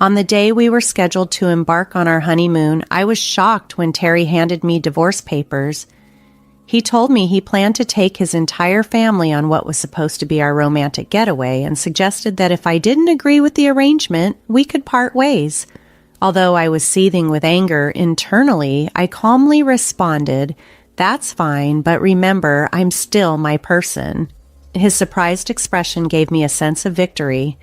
On the day we were scheduled to embark on our honeymoon, I was shocked when Terry handed me divorce papers. He told me he planned to take his entire family on what was supposed to be our romantic getaway and suggested that if I didn't agree with the arrangement, we could part ways. Although I was seething with anger internally, I calmly responded, "That's fine, but remember, I'm still my person." His surprised expression gave me a sense of victory.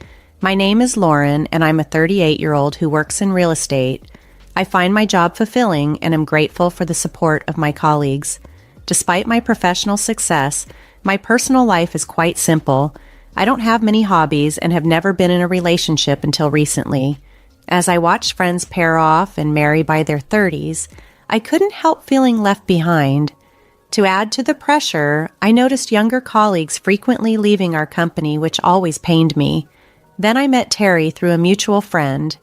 My name is Lauren, and I'm a 38-year-old who works in real estate. I find my job fulfilling and am grateful for the support of my colleagues. Despite my professional success, my personal life is quite simple. I don't have many hobbies and have never been in a relationship until recently. As I watched friends pair off and marry by their 30s, I couldn't help feeling left behind. To add to the pressure, I noticed younger colleagues frequently leaving our company, which always pained me. Then I met Terry through a mutual friend.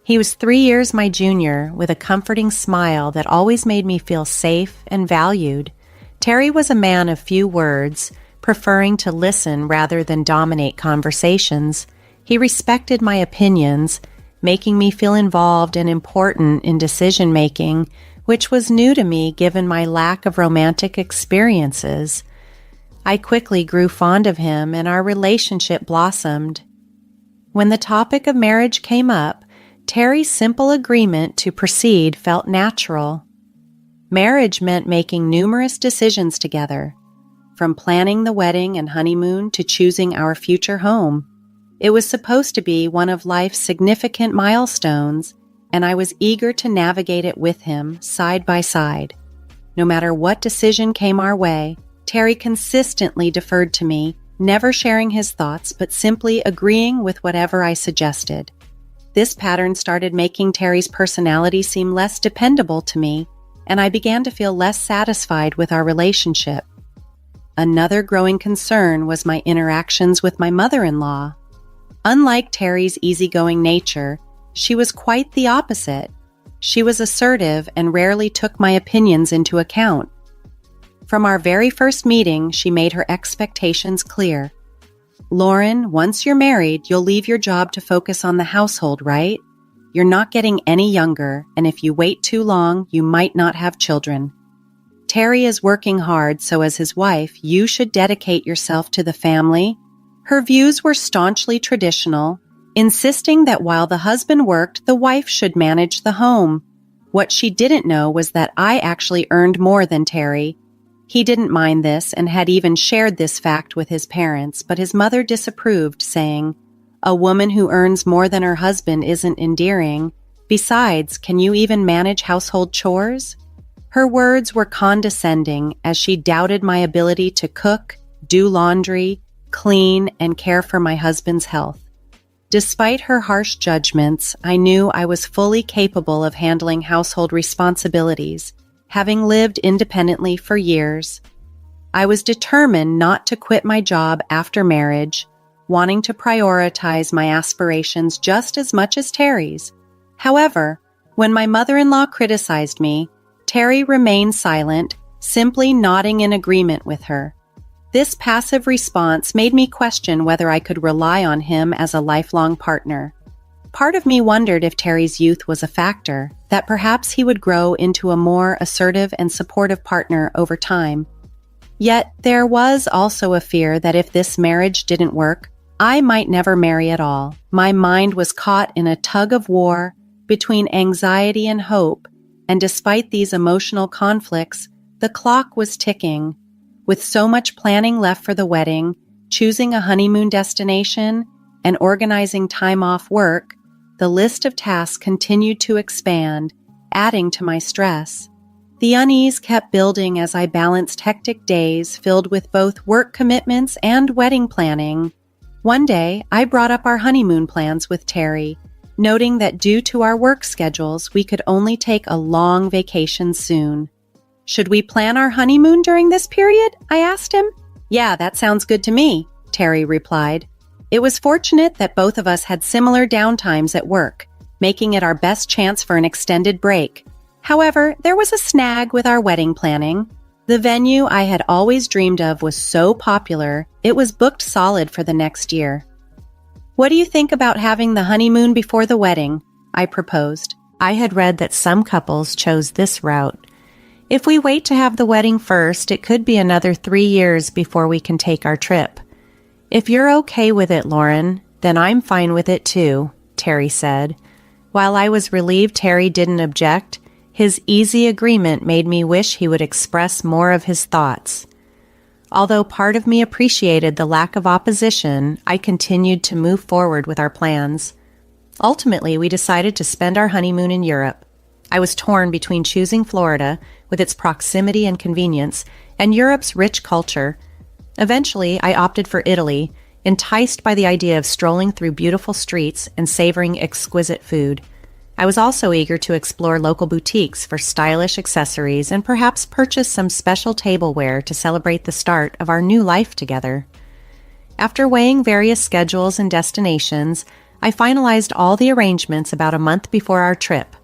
He was 3 years my junior, with a comforting smile that always made me feel safe and valued. Terry was a man of few words, preferring to listen rather than dominate conversations. He respected my opinions, making me feel involved and important in decision-making, which was new to me given my lack of romantic experiences. I quickly grew fond of him, and our relationship blossomed. When the topic of marriage came up, Terry's simple agreement to proceed felt natural. Marriage meant making numerous decisions together, from planning the wedding and honeymoon to choosing our future home. It was supposed to be one of life's significant milestones, and I was eager to navigate it with him side by side. No matter what decision came our way, Terry consistently deferred to me, never sharing his thoughts but simply agreeing with whatever I suggested. This pattern started making Terry's personality seem less dependable to me, and I began to feel less satisfied with our relationship. Another growing concern was my interactions with my mother-in-law. Unlike Terry's easygoing nature, she was quite the opposite. She was assertive and rarely took my opinions into account. From our very first meeting, she made her expectations clear. "Lauren, once you're married, you'll leave your job to focus on the household, right? You're not getting any younger, and if you wait too long, you might not have children. Terry is working hard, so as his wife, you should dedicate yourself to the family." Her views were staunchly traditional, insisting that while the husband worked, the wife should manage the home. What she didn't know was that I actually earned more than Terry. He didn't mind this and had even shared this fact with his parents, but his mother disapproved, saying, "A woman who earns more than her husband isn't endearing. Besides, can you even manage household chores?" Her words were condescending as she doubted my ability to cook, do laundry, clean, and care for my husband's health. Despite her harsh judgments, I knew I was fully capable of handling household responsibilities, having lived independently for years. I was determined not to quit my job after marriage, wanting to prioritize my aspirations just as much as Terry's. However, when my mother-in-law criticized me, Terry remained silent, simply nodding in agreement with her. This passive response made me question whether I could rely on him as a lifelong partner. Part of me wondered if Terry's youth was a factor, that perhaps he would grow into a more assertive and supportive partner over time. Yet there was also a fear that if this marriage didn't work, I might never marry at all. My mind was caught in a tug of war between anxiety and hope, and despite these emotional conflicts, the clock was ticking. With so much planning left for the wedding, choosing a honeymoon destination, and organizing time off work, the list of tasks continued to expand, adding to my stress. The unease kept building as I balanced hectic days filled with both work commitments and wedding planning. One day, I brought up our honeymoon plans with Terry, noting that due to our work schedules, we could only take a long vacation soon. "Should we plan our honeymoon during this period?" I asked him. "Yeah, that sounds good to me," Terry replied. It was fortunate that both of us had similar downtimes at work, making it our best chance for an extended break. However, there was a snag with our wedding planning. The venue I had always dreamed of was so popular, it was booked solid for the next year. "What do you think about having the honeymoon before the wedding?" I proposed. I had read that some couples chose this route. "If we wait to have the wedding first, it could be another 3 years before we can take our trip." "If you're okay with it, Lauren, then I'm fine with it too," Terry said. While I was relieved Terry didn't object, his easy agreement made me wish he would express more of his thoughts. Although part of me appreciated the lack of opposition, I continued to move forward with our plans. Ultimately, we decided to spend our honeymoon in Europe. I was torn between choosing Florida, with its proximity and convenience, and Europe's rich culture. Eventually, I opted for Italy, enticed by the idea of strolling through beautiful streets and savoring exquisite food. I was also eager to explore local boutiques for stylish accessories and perhaps purchase some special tableware to celebrate the start of our new life together. After weighing various schedules and destinations, I finalized all the arrangements about a month before our trip.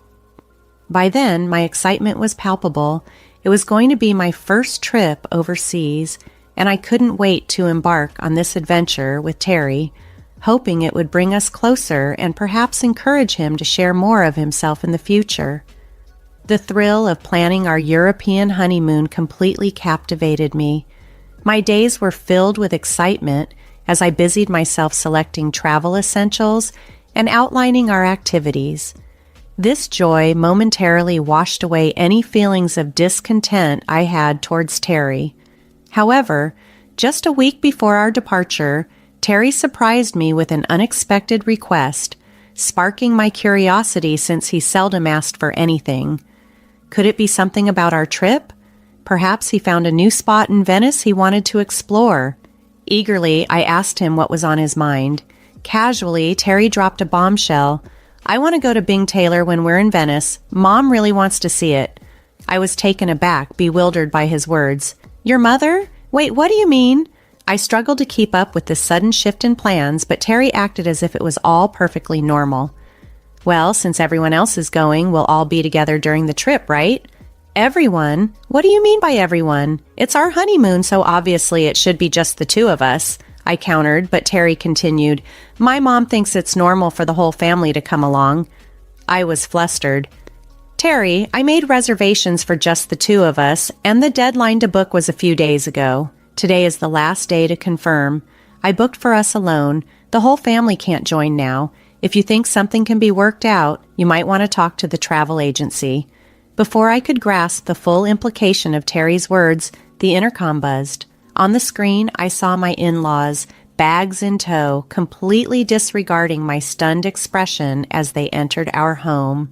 By then, my excitement was palpable. It was going to be my first trip overseas, and I couldn't wait to embark on this adventure with Terry, hoping it would bring us closer and perhaps encourage him to share more of himself in the future. The thrill of planning our European honeymoon completely captivated me. My days were filled with excitement as I busied myself selecting travel essentials and outlining our activities. This joy momentarily washed away any feelings of discontent I had towards Terry. However, just a week before our departure, Terry surprised me with an unexpected request, sparking my curiosity since he seldom asked for anything. Could it be something about our trip? Perhaps he found a new spot in Venice he wanted to explore. Eagerly, I asked him what was on his mind. Casually, Terry dropped a bombshell. "I want to go to Bing Taylor when we're in Venice. Mom really wants to see it." I was taken aback, bewildered by his words. "Your mother? Wait, what do you mean?" I struggled to keep up with this sudden shift in plans, but Terry acted as if it was all perfectly normal. "Well, since everyone else is going, we'll all be together during the trip, right?" "Everyone? What do you mean by everyone? It's our honeymoon, so obviously it should be just the two of us," I countered, but Terry continued, "My mom thinks it's normal for the whole family to come along." I was flustered. "Terry, I made reservations for just the two of us, and the deadline to book was a few days ago. Today is the last day to confirm. I booked for us alone. The whole family can't join now. If you think something can be worked out, you might want to talk to the travel agency." Before I could grasp the full implication of Terry's words, the intercom buzzed. On the screen, I saw my in-laws, bags in tow, completely disregarding my stunned expression as they entered our home.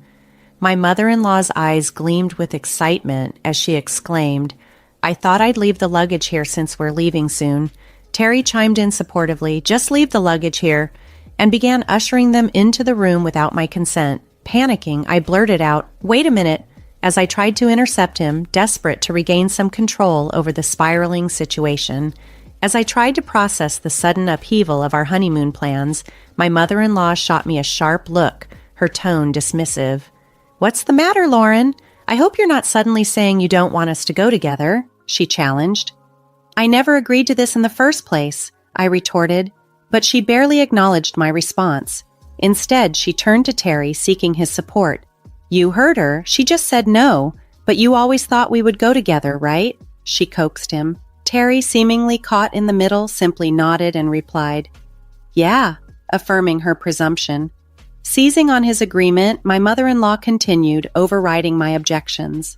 My mother-in-law's eyes gleamed with excitement as she exclaimed, "I thought I'd leave the luggage here since we're leaving soon." Terry chimed in supportively, "Just leave the luggage here," and began ushering them into the room without my consent. Panicking, I blurted out, "Wait a minute," as I tried to intercept him, desperate to regain some control over the spiraling situation. As I tried to process the sudden upheaval of our honeymoon plans, my mother-in-law shot me a sharp look, her tone dismissive. "What's the matter, Lauren? I hope you're not suddenly saying you don't want us to go together," she challenged. "I never agreed to this in the first place," I retorted, but she barely acknowledged my response. Instead, she turned to Terry, seeking his support. "You heard her. She just said no. But you always thought we would go together, right?" she coaxed him. Terry, seemingly caught in the middle, simply nodded and replied, "Yeah," affirming her presumption. Seizing on his agreement, my mother-in-law continued, overriding my objections.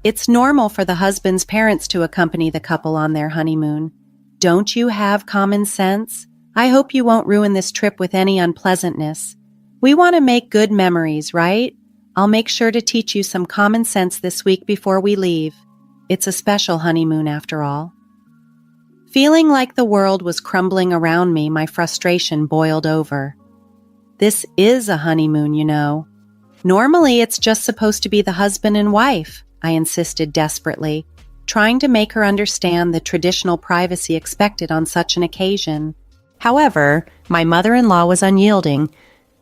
"It's normal for the husband's parents to accompany the couple on their honeymoon. Don't you have common sense? I hope you won't ruin this trip with any unpleasantness. We want to make good memories, right? I'll make sure to teach you some common sense this week before we leave. It's a special honeymoon after all." Feeling like the world was crumbling around me, my frustration boiled over. "This is a honeymoon, you know. Normally it's just supposed to be the husband and wife," I insisted desperately, trying to make her understand the traditional privacy expected on such an occasion. However, my mother-in-law was unyielding.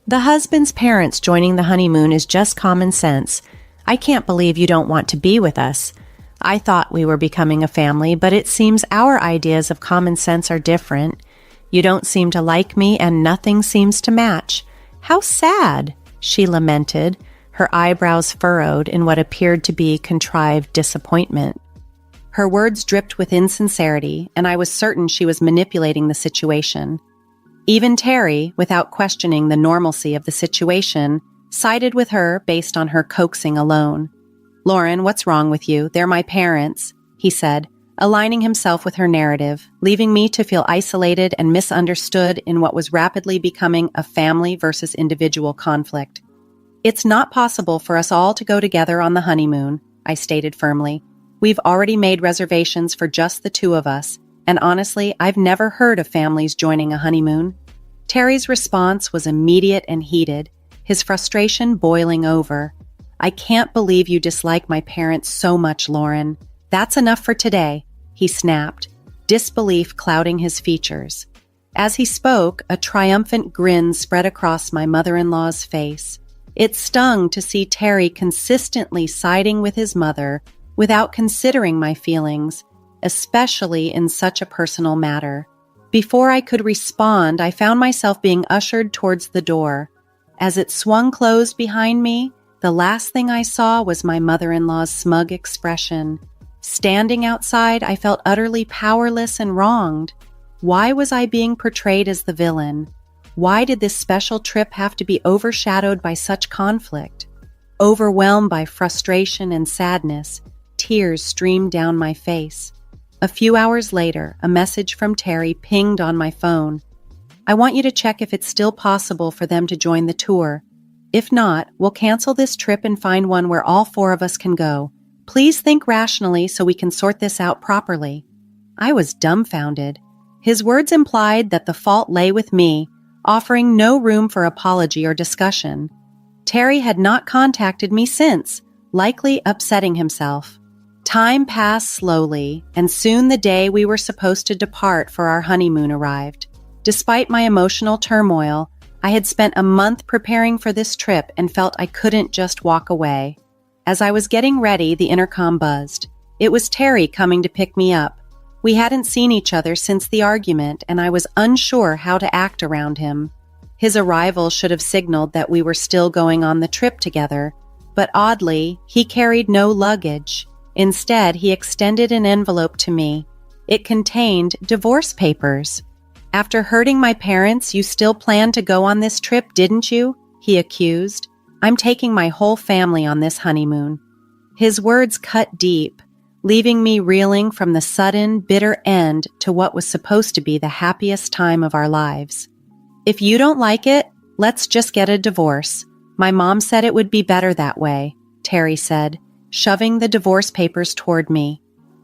"The husband's parents joining the honeymoon is just common sense. I can't believe you don't want to be with us. I thought we were becoming a family, but it seems our ideas of common sense are different. You don't seem to like me, and nothing seems to match. How sad, she lamented, her eyebrows furrowed in what appeared to be contrived disappointment. Her words dripped with insincerity, and I was certain she was manipulating the situation. Even Terry, without questioning the normalcy of the situation, sided with her based on her coaxing alone. "Lauren, what's wrong with you? They're my parents," he said, aligning himself with her narrative, leaving me to feel isolated and misunderstood in what was rapidly becoming a family versus individual conflict. "It's not possible for us all to go together on the honeymoon," I stated firmly. "We've already made reservations for just the two of us, and honestly, I've never heard of families joining a honeymoon." Terry's response was immediate and heated, his frustration boiling over. "I can't believe you dislike my parents so much, Lauren. That's enough for today," he snapped, disbelief clouding his features. As he spoke, a triumphant grin spread across my mother-in-law's face. It stung to see Terry consistently siding with his mother without considering my feelings, especially in such a personal matter. Before I could respond, I found myself being ushered towards the door. As it swung closed behind me, the last thing I saw was my mother-in-law's smug expression. Standing outside, I felt utterly powerless and wronged. Why was I being portrayed as the villain? Why did this special trip have to be overshadowed by such conflict? Overwhelmed by frustration and sadness, tears streamed down my face. A few hours later, a message from Terry pinged on my phone. "I want you to check if it's still possible for them to join the tour. If not, we'll cancel this trip and find one where all four of us can go. Please think rationally so we can sort this out properly." I was dumbfounded. His words implied that the fault lay with me, offering no room for apology or discussion. Terry had not contacted me since, likely upsetting himself. Time passed slowly, and soon the day we were supposed to depart for our honeymoon arrived. Despite my emotional turmoil, I had spent a month preparing for this trip and felt I couldn't just walk away. As I was getting ready, the intercom buzzed. It was Terry coming to pick me up. We hadn't seen each other since the argument, and I was unsure how to act around him. His arrival should have signaled that we were still going on the trip together, but oddly, he carried no luggage. Instead, he extended an envelope to me. It contained divorce papers. "After hurting my parents, you still planned to go on this trip, didn't you?" he accused. "I'm taking my whole family on this honeymoon." His words cut deep, leaving me reeling from the sudden, bitter end to what was supposed to be the happiest time of our lives. "If you don't like it, let's just get a divorce. My mom said it would be better that way," Terry said, shoving the divorce papers toward me.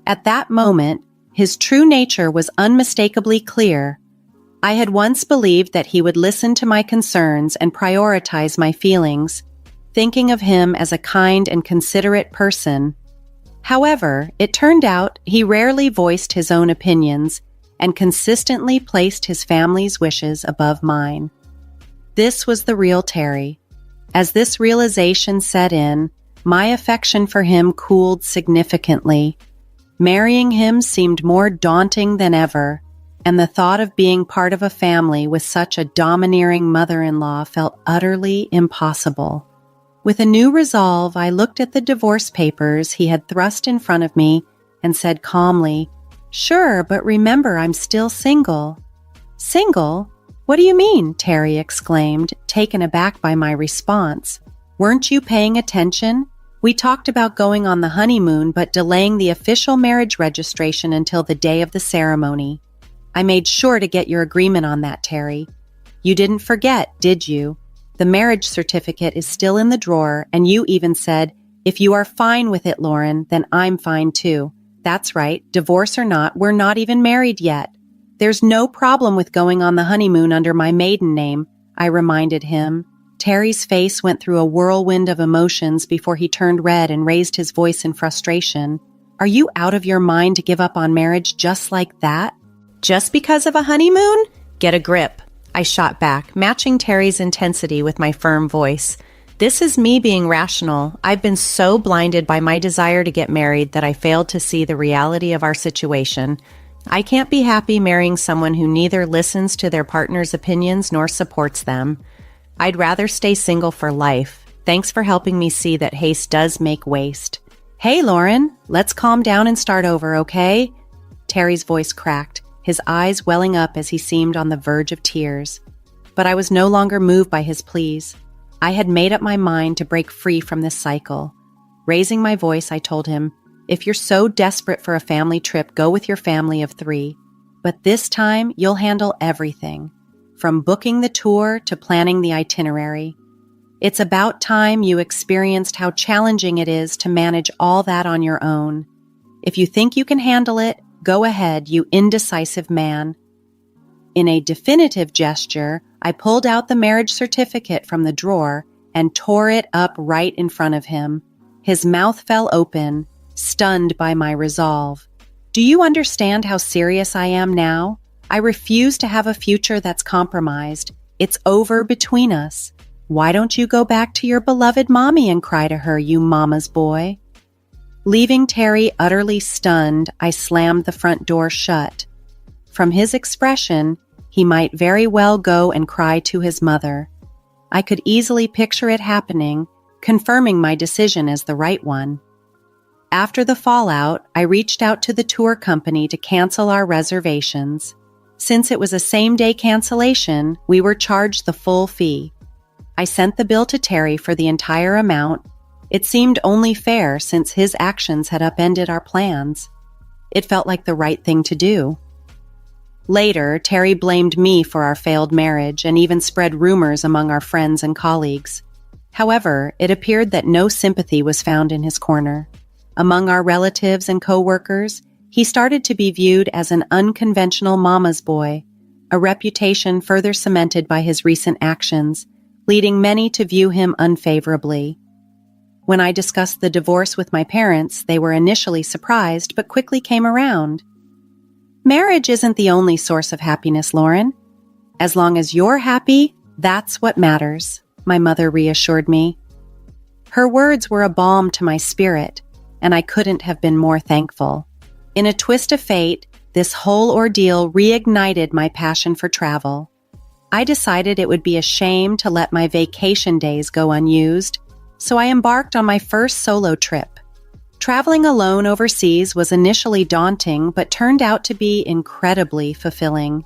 At that moment, his true nature was unmistakably clear. I had once believed that he would listen to my concerns and prioritize my feelings, thinking of him as a kind and considerate person. However, it turned out he rarely voiced his own opinions and consistently placed his family's wishes above mine. This was the real Terry. As this realization set in, my affection for him cooled significantly. Marrying him seemed more daunting than ever, and the thought of being part of a family with such a domineering mother-in-law felt utterly impossible. With a new resolve, I looked at the divorce papers he had thrust in front of me and said calmly, "Sure, but remember, I'm still single." "Single? What do you mean?" Terry exclaimed, taken aback by my response. "Weren't you paying attention? We talked about going on the honeymoon but delaying the official marriage registration until the day of the ceremony. I made sure to get your agreement on that, Terry. You didn't forget, did you? The marriage certificate is still in the drawer, and you even said, 'If you are fine with it, Lauren, then I'm fine too.' That's right, divorce or not, we're not even married yet. There's no problem with going on the honeymoon under my maiden name," I reminded him. Terry's face went through a whirlwind of emotions before he turned red and raised his voice in frustration. "Are you out of your mind to give up on marriage just like that? Just because of a honeymoon? Get a grip," I shot back, matching Terry's intensity with my firm voice. "This is me being rational. I've been so blinded by my desire to get married that I failed to see the reality of our situation. I can't be happy marrying someone who neither listens to their partner's opinions nor supports them. I'd rather stay single for life. Thanks for helping me see that haste does make waste. Hey, Lauren, let's calm down and start over, okay? Terry's voice cracked, his eyes welling up as he seemed on the verge of tears. But I was no longer moved by his pleas. I had made up my mind to break free from this cycle. Raising my voice, I told him, if you're so desperate for a family trip, go with your family of 3. But this time, you'll handle everything, from booking the tour to planning the itinerary. It's about time you experienced how challenging it is to manage all that on your own. If you think you can handle it, go ahead, you indecisive man. In a definitive gesture, I pulled out the marriage certificate from the drawer and tore it up right in front of him. His mouth fell open, stunned by my resolve. Do you understand how serious I am now? I refuse to have a future that's compromised. It's over between us. Why don't you go back to your beloved mommy and cry to her, you mama's boy? Leaving Terry utterly stunned, I slammed the front door shut. From his expression, he might very well go and cry to his mother. I could easily picture it happening, confirming my decision as the right one. After the fallout, I reached out to the tour company to cancel our reservations. Since it was a same-day cancellation, we were charged the full fee. I sent the bill to Terry for the entire amount. It seemed only fair since his actions had upended our plans. It felt like the right thing to do. Later, Terry blamed me for our failed marriage and even spread rumors among our friends and colleagues. However, it appeared that no sympathy was found in his corner. Among our relatives and co-workers, he started to be viewed as an unconventional mama's boy, a reputation further cemented by his recent actions, leading many to view him unfavorably. When I discussed the divorce with my parents, they were initially surprised but quickly came around. Marriage isn't the only source of happiness, Lauren. As long as you're happy, that's what matters, my mother reassured me. Her words were a balm to my spirit, and I couldn't have been more thankful. In a twist of fate, this whole ordeal reignited my passion for travel. I decided it would be a shame to let my vacation days go unused, so I embarked on my first solo trip. Traveling alone overseas was initially daunting, but turned out to be incredibly fulfilling.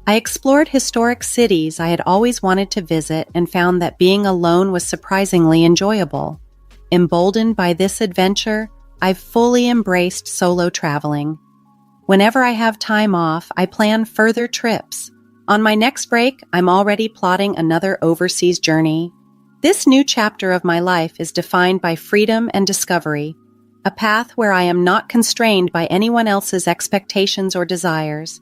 I explored historic cities I had always wanted to visit and found that being alone was surprisingly enjoyable. Emboldened by this adventure, I've fully embraced solo traveling. Whenever I have time off, I plan further trips. On my next break, I'm already plotting another overseas journey. This new chapter of my life is defined by freedom and discovery, a path where I am not constrained by anyone else's expectations or desires.